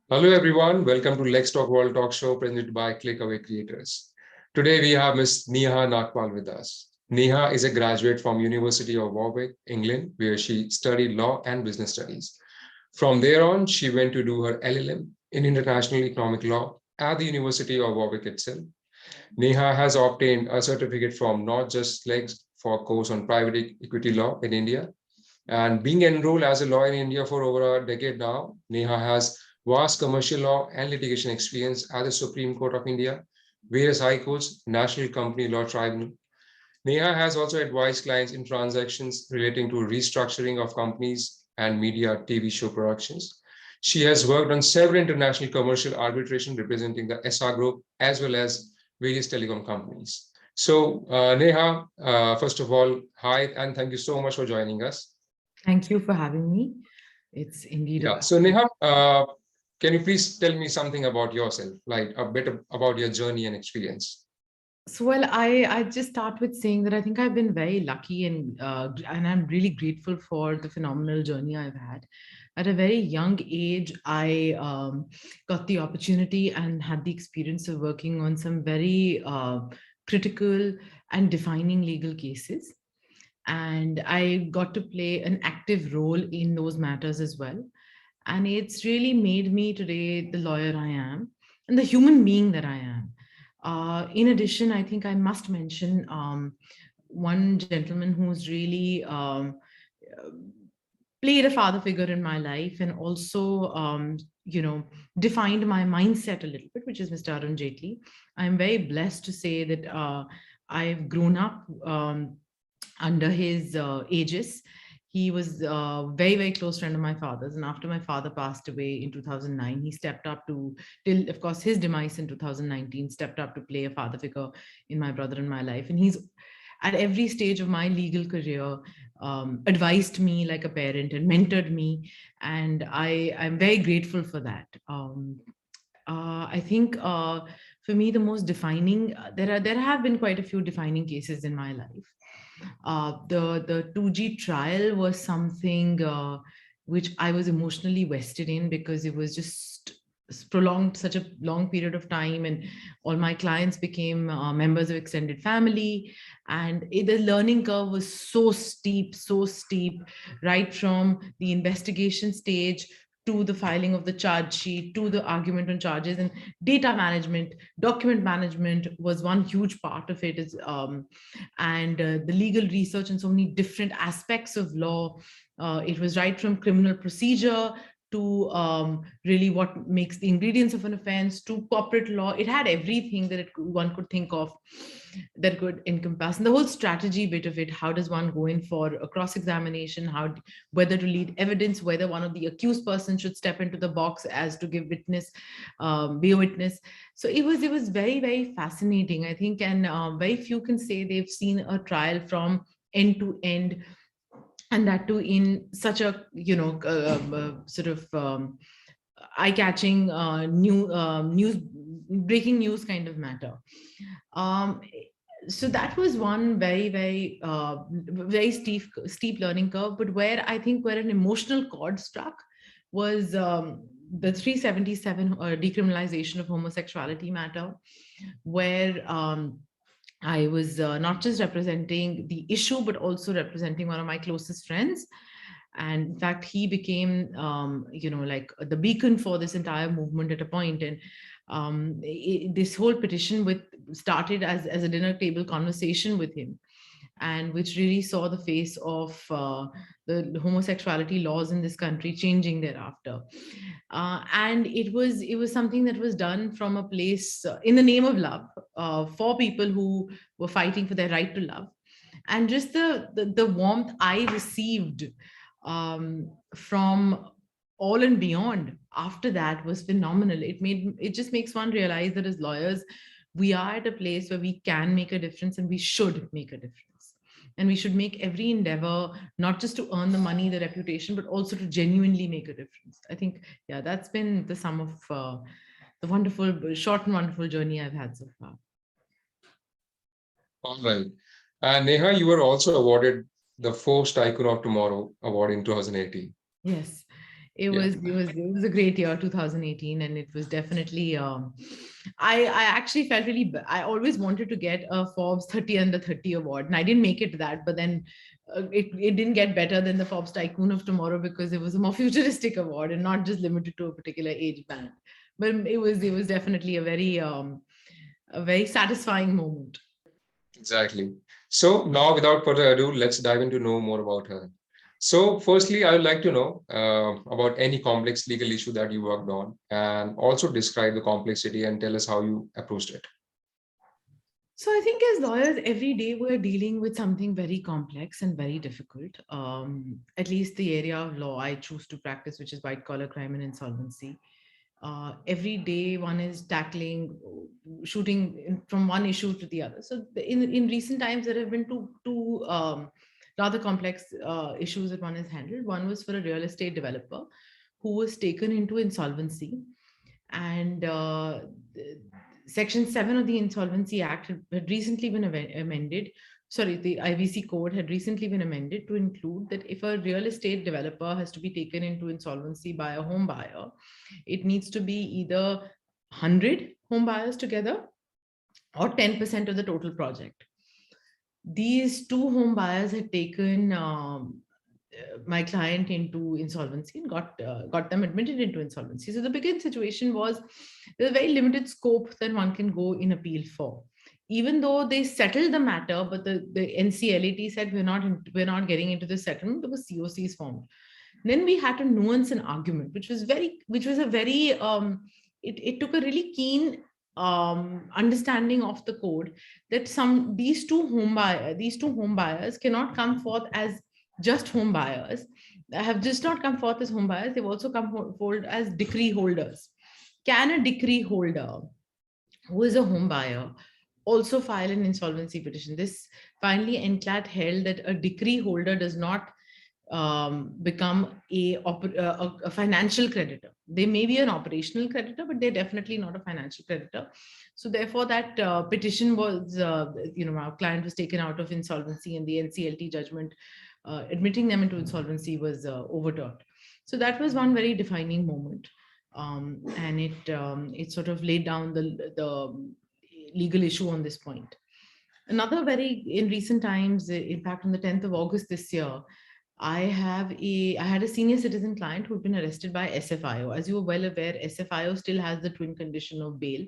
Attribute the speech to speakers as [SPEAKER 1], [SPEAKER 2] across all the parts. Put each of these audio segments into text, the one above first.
[SPEAKER 1] Hello, everyone. Welcome to Let's Talk World Talk Show presented by ClickAway Creators. Today, we have Ms. Neha Nagpal with us. Neha is a graduate from University of Warwick, England, where she studied law and business studies. From there on, she went to do her LLM in International Economic Law at the University of Warwick itself. Neha has obtained a certificate from Not Just Legs for a course on private equity law in India, and being enrolled as a lawyer in India for over a decade now, Neha has vast commercial law and litigation experience at the Supreme Court of India, various high courts, National Company Law Tribunal. Neha has also advised clients in transactions relating to restructuring of companies and media TV show productions. She has worked on several international commercial arbitration representing the SR Group as well as various telecom companies. So, Neha, first of all, hi, and thank you so much for joining us.
[SPEAKER 2] Thank you for having me. It's indeed a
[SPEAKER 1] Yeah. So Neha, can you please tell me something about yourself, like a bit about your journey and experience?
[SPEAKER 2] I just start with saying that I think I've been very lucky and I'm really grateful for the phenomenal journey I've had. At a very young age, I got the opportunity and had the experience of working on some very critical and defining legal cases, and I got to play an active role in those matters as well. And it's really made me today the lawyer I am and the human being that I am. In addition, I think I must mention one gentleman who's really uh, played a father figure in my life and also, defined my mindset a little bit, which is Mr. Arun Jaitley. I'm very blessed to say that I've grown up under his aegis. He was a very, very close friend of my father's. And after my father passed away in 2009, he stepped up to, till, of course, his demise in 2019, stepped up to play a father figure in my brother and my life. And he's at every stage of my legal career advised me like a parent and mentored me. And I'm very grateful for that. I think for me, the most defining, there have been quite a few defining cases in my life. The 2G trial was something which I was emotionally vested in because it was just prolonged such a long period of time, and all my clients became members of extended family, and the learning curve was so steep, right from the investigation stage to the filing of the charge sheet to the argument on charges, and data management, document management was one huge part of it, is and the legal research and so many different aspects of law. It was right from criminal procedure to really what makes the ingredients of an offense to corporate law. It had everything that one could think of that could encompass, and the whole strategy bit of it. How does one go in for a cross examination, whether to lead evidence, whether one of the accused person should step into the box as to give witness, be a witness. So it was very, very fascinating, I think, and very few can say they've seen a trial from end to end, and that too in such a sort of eye-catching news, breaking news kind of matter. um, so that was one very, very very steep learning curve, but where I think where an emotional chord struck was the 377 decriminalization of homosexuality matter, where I was not just representing the issue, but also representing one of my closest friends. And in fact, he became, like the beacon for this entire movement at a point. And this whole petition started as a dinner table conversation with him, and which really saw the face of the homosexuality laws in this country changing thereafter. And it was something that was done from a place in the name of love, for people who were fighting for their right to love. And just the warmth I received from all and beyond after that was phenomenal. It just makes one realize that as lawyers, we are at a place where we can make a difference, and we should make a difference, and we should make every endeavor not just to earn the money, the reputation, but also to genuinely make a difference. I think, yeah, that's been the sum of the wonderful, short and wonderful journey I've had so far.
[SPEAKER 1] All right. And Neha, you were also awarded the Forbes Tycoon of Tomorrow award in 2018.
[SPEAKER 2] Yes. It was a great year, 2018, and it was definitely I actually felt really I always wanted to get a Forbes 30 under 30 award, and I didn't make it to that, but then it didn't get better than the Forbes Tycoon of Tomorrow because it was a more futuristic award and not just limited to a particular age band. But it was definitely a very satisfying moment.
[SPEAKER 1] Exactly. So now, without further ado, let's dive into know more about her. So, firstly, I would like to know about any complex legal issue that you worked on, and also describe the complexity and tell us how you approached it.
[SPEAKER 2] So I think as lawyers, every day we're dealing with something very complex and very difficult. At least the area of law I choose to practice, which is white collar crime and insolvency. Every day one is tackling, shooting from one issue to the other. So in recent times, there have been two rather complex issues that one has handled. One was for a real estate developer who was taken into insolvency, and Section 7 of the Insolvency Act had recently been amended. Sorry, the IVC code had recently been amended to include that if a real estate developer has to be taken into insolvency by a home buyer, it needs to be either 100 home buyers together or 10% of the total project. These two home buyers had taken my client into insolvency and got them admitted into insolvency. So the biggest situation was there's a very limited scope that one can go in appeal for. Even though they settled the matter, but the NCLAT said we're not getting into the settlement because COC is formed. Then we had to nuance an argument, which was a very it took a really keen understanding of the code that these two home buyers cannot come forth as just home buyers, have just not come forth as home buyers, they've also come forward as decree holders. Can a decree holder who is a home buyer also file an insolvency petition? This finally NCLAT held that a decree holder does not become a financial creditor. They may be an operational creditor, but they're definitely not a financial creditor. So therefore, that petition was, our client was taken out of insolvency, and the NCLT judgment admitting them into insolvency was overturned. So that was one very defining moment, and it sort of laid down the legal issue on this point. Another very in recent times, in fact, on the 10th of August this year, I had a senior citizen client who'd been arrested by SFIO. As you are well aware, SFIO still has the twin condition of bail,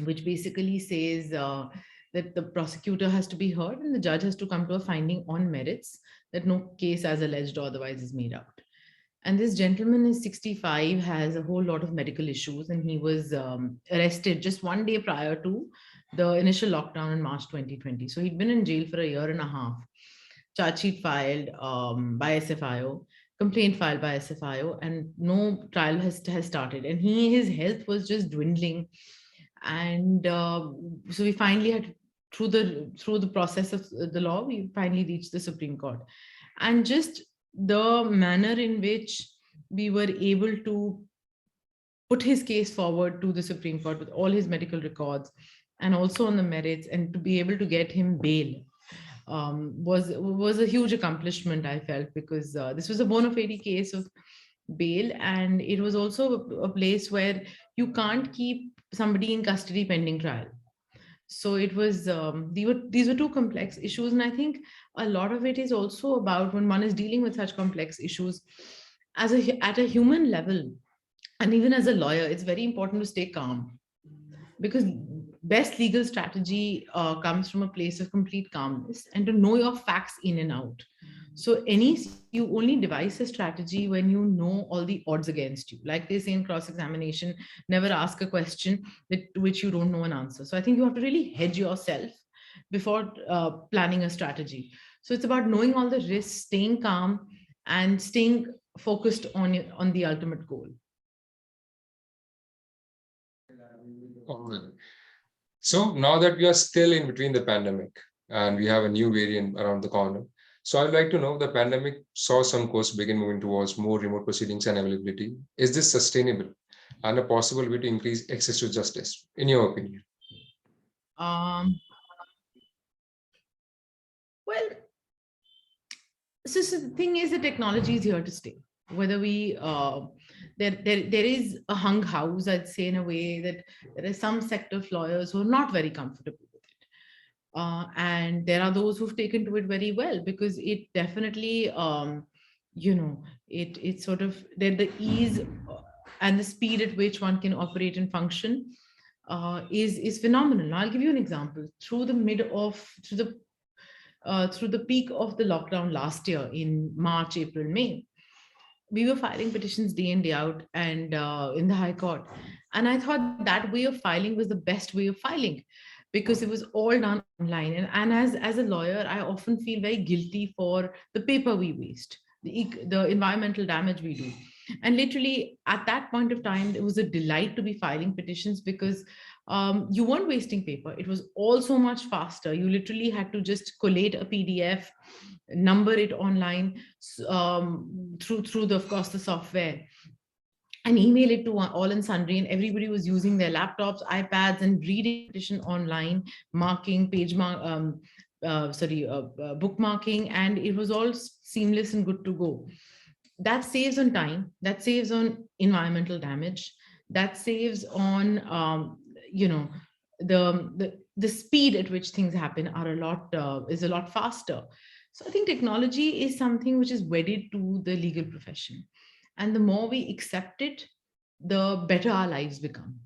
[SPEAKER 2] which basically says that the prosecutor has to be heard and the judge has to come to a finding on merits that no case as alleged or otherwise is made out. And this gentleman is 65, has a whole lot of medical issues, and he was arrested just one day prior to the initial lockdown in March 2020. So he'd been in jail for a year and a half. Charge sheet filed by SFIO, complaint filed by SFIO, and no trial has started. And his health was just dwindling, and so we finally had through the process of the law, we finally reached the Supreme Court, and just the manner in which we were able to put his case forward to the Supreme Court with all his medical records and also on the merits, and to be able to get him bail was a huge accomplishment, I felt, because this was a bona fide case of bail, and it was also a place where you can't keep somebody in custody pending trial. So it was these were two complex issues, and I think a lot of it is also about when one is dealing with such complex issues at a human level, and even as a lawyer, it's very important to stay calm, because best legal strategy comes from a place of complete calmness and to know your facts in and out. So you only devise a strategy when you know all the odds against you. Like they say in cross-examination, never ask a question to which you don't know an answer. So I think you have to really hedge yourself before planning a strategy. So it's about knowing all the risks, staying calm, and staying focused on the ultimate goal.
[SPEAKER 1] All right. So now that we are still in between the pandemic and we have a new variant around the corner, so I'd like to know, the pandemic saw some courts begin moving towards more remote proceedings and availability. Is this sustainable and a possible way to increase access to justice, in your opinion?
[SPEAKER 2] Well, so the thing is, the technology is here to stay. whether we there is a hung house, I'd say, in a way that there is some sect of lawyers who are not very comfortable with it, and there are those who've taken to it very well, because it definitely you know it sort of the ease and the speed at which one can operate and function is phenomenal. Now, I'll give you an example. Through the peak of the lockdown last year in March, April, May, we were filing petitions day in day out, and in the High Court. And I thought that way of filing was the best way of filing, because it was all done online. And as a lawyer, I often feel very guilty for the paper we waste, the environmental damage we do. And literally at that point of time, it was a delight to be filing petitions, because you weren't wasting paper. It was all so much faster. You literally had to just collate a PDF, number it online, through the, of course, the software, and email it to all and sundry, and everybody was using their laptops, iPads, and reading petition online, marking, bookmarking, and it was all seamless and good to go. That saves on time, that saves on environmental damage, that saves on you know the speed at which things happen are a lot is a lot faster. So I think technology is something which is wedded to the legal profession, and the more we accept it, the better our lives become.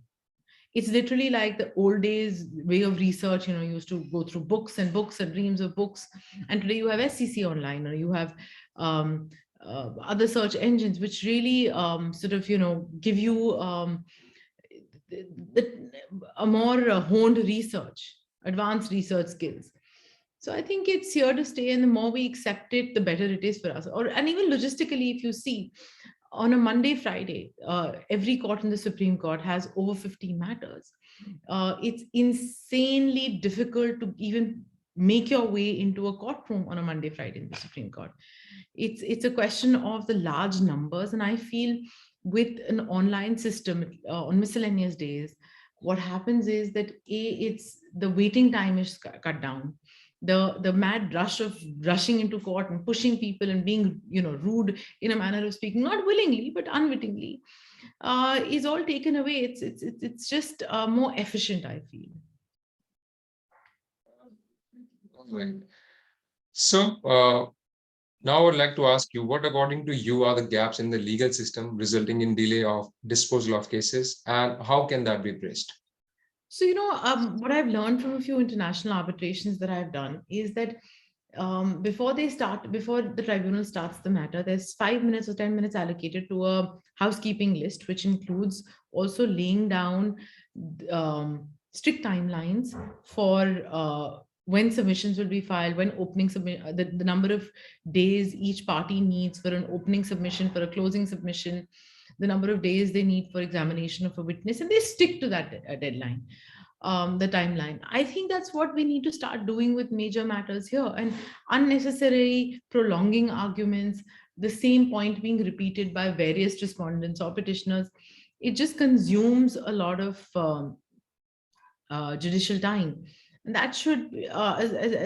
[SPEAKER 2] It's literally like the old days way of research. You used to go through books and books and reams of books, and today you have SCC online, or you have um, other search engines which really sort of give you a more honed research, advanced research skills. So I think it's here to stay, and the more we accept it, the better it is for us. And even logistically, if you see, on a Monday, Friday, every court in the Supreme Court has over 15 matters. It's insanely difficult to even make your way into a courtroom on a Monday, Friday in the Supreme Court. It's a question of the large numbers, and I feel with an online system on miscellaneous days, what happens is that it's the waiting time is cut down. The mad rush of rushing into court and pushing people and being rude in a manner of speaking, not willingly but unwittingly, is all taken away. It's just more efficient, I feel.
[SPEAKER 1] Right. So now I would like to ask you, what according to you are the gaps in the legal system resulting in delay of disposal of cases, and how can that be bridged?
[SPEAKER 2] So, what I've learned from a few international arbitrations that I've done is that before the tribunal starts the matter, there's 5 minutes or 10 minutes allocated to a housekeeping list, which includes also laying down strict timelines for when submissions will be filed, when opening the number of days each party needs for an opening submission, for a closing submission, the number of days they need for examination of a witness, and they stick to that deadline, the timeline. I think that's what we need to start doing with major matters here, and unnecessary prolonging arguments, the same point being repeated by various respondents or petitioners. It just consumes a lot of judicial time. And that should,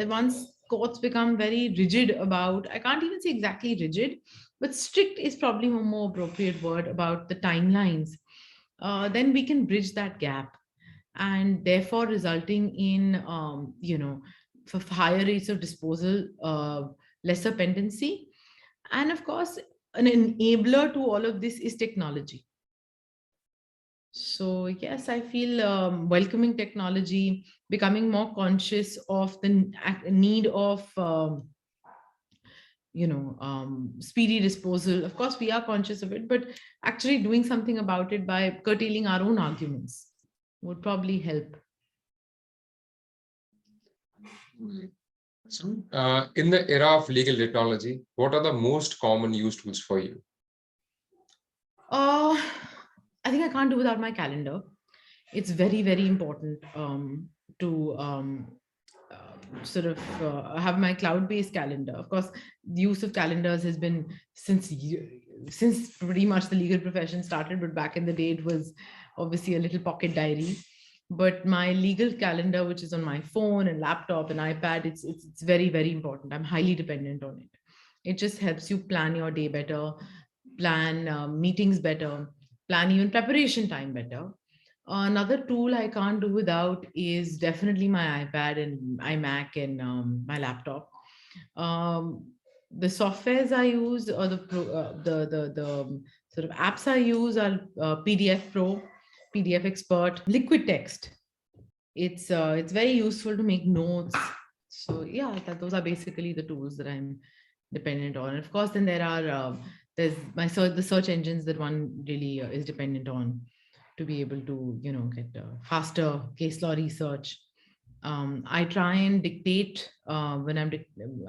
[SPEAKER 2] once courts become very rigid about, I can't even say exactly rigid, but strict is probably a more appropriate word about the timelines, then we can bridge that gap, and therefore resulting in for higher rates of disposal, lesser pendency. And of course, an enabler to all of this is technology. So yes, I feel welcoming technology, becoming more conscious of the need of speedy disposal. Of course, we are conscious of it, but actually doing something about it by curtailing our own arguments would probably help.
[SPEAKER 1] So, in the era of legal technology, what are the most common used tools for you?
[SPEAKER 2] I think I can't do without my calendar. It's very, very important to sort of have my cloud-based calendar. Of course, the use of calendars has been since pretty much the legal profession started, but back in the day, it was obviously a little pocket diary. But my legal calendar, which is on my phone and laptop and iPad, it's very, very important. I'm highly dependent on it. It just helps you plan your day better. plan meetings better, plan even preparation time better. Another tool I can't do without is definitely my iPad and iMac and my laptop. Um, the softwares I use or the sort of apps I use are PDF Pro, PDF Expert, Liquid Text. It's very useful to make notes. So yeah, those are basically the tools that I'm dependent on. And of course, then there's the search engines that one really is dependent on to be able to get faster case law research. I try and dictate when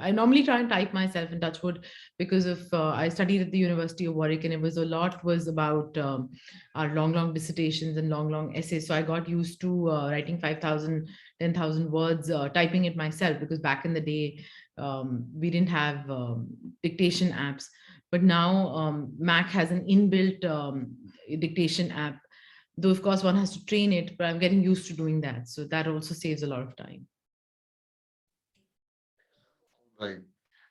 [SPEAKER 2] I normally try and type myself in Touchwood because of I studied at the University of Warwick, and it was a lot was about our long dissertations and long essays. So I got used to writing 5,000, 10,000 words, typing it myself, because back in the day we didn't have dictation apps. But now Mac has an inbuilt dictation app, though of course one has to train it, but I'm getting used to doing that, so that also saves a lot of time.
[SPEAKER 1] Right.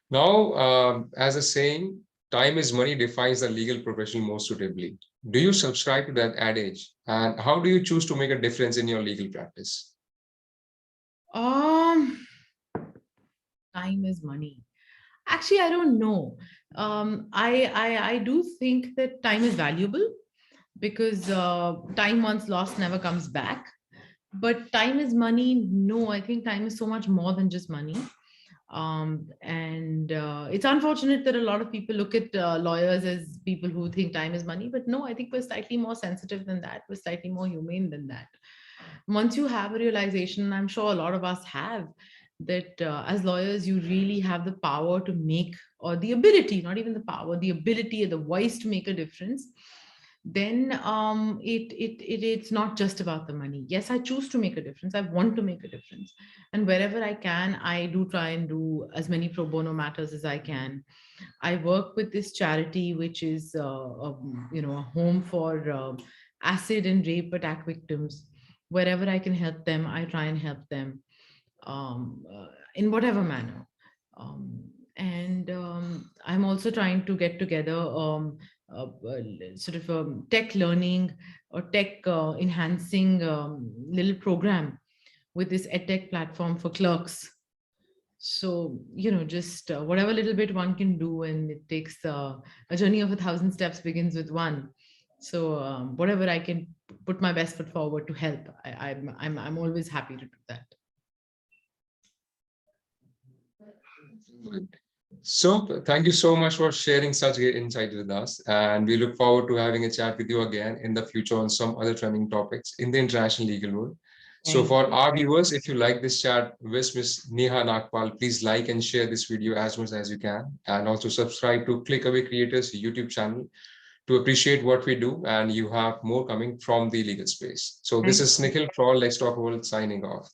[SPEAKER 1] Now, as a saying, time is money defines the legal profession most suitably. Do you subscribe to that adage? And how do you choose to make a difference in your legal practice?
[SPEAKER 2] um Time is money. Actually, I don't know. I do think that time is valuable, because time once lost never comes back. But time is money. No, I think time is so much more than just money. And it's unfortunate that a lot of people look at lawyers as people who think time is money. But no, I think we're slightly more sensitive than that. We're slightly more humane than that. Once you have a realization, and I'm sure a lot of us have, that as lawyers you really have the power to make, or the ability, not even the power, the ability or the voice to make a difference, then it's not just about the money. Yes, I choose to make a difference, I want to make a difference, and wherever I can, I do try and do as many pro bono matters as I can. I work with this charity which is a home for acid and rape attack victims. Wherever I can help them, I try and help them in whatever manner. And I'm also trying to get together sort of a tech learning or tech enhancing little program with this edtech platform for clerks. So just whatever little bit one can do, and it takes a journey of 1,000 steps begins with one. So whatever I can put my best foot forward to help, I'm always happy to do that.
[SPEAKER 1] So thank you so much for sharing such great insight with us. And we look forward to having a chat with you again in the future on some other trending topics in the international legal world. So
[SPEAKER 2] Thank
[SPEAKER 1] for
[SPEAKER 2] you.
[SPEAKER 1] our viewers, if you like this chat with Ms. Neha Nagpal, please like and share this video as much as you can. And also subscribe to ClickAway Creators YouTube channel to appreciate what we do. And you have more coming from the legal space. So this
[SPEAKER 2] Thank
[SPEAKER 1] is Nikhil from Let's Talk World signing off.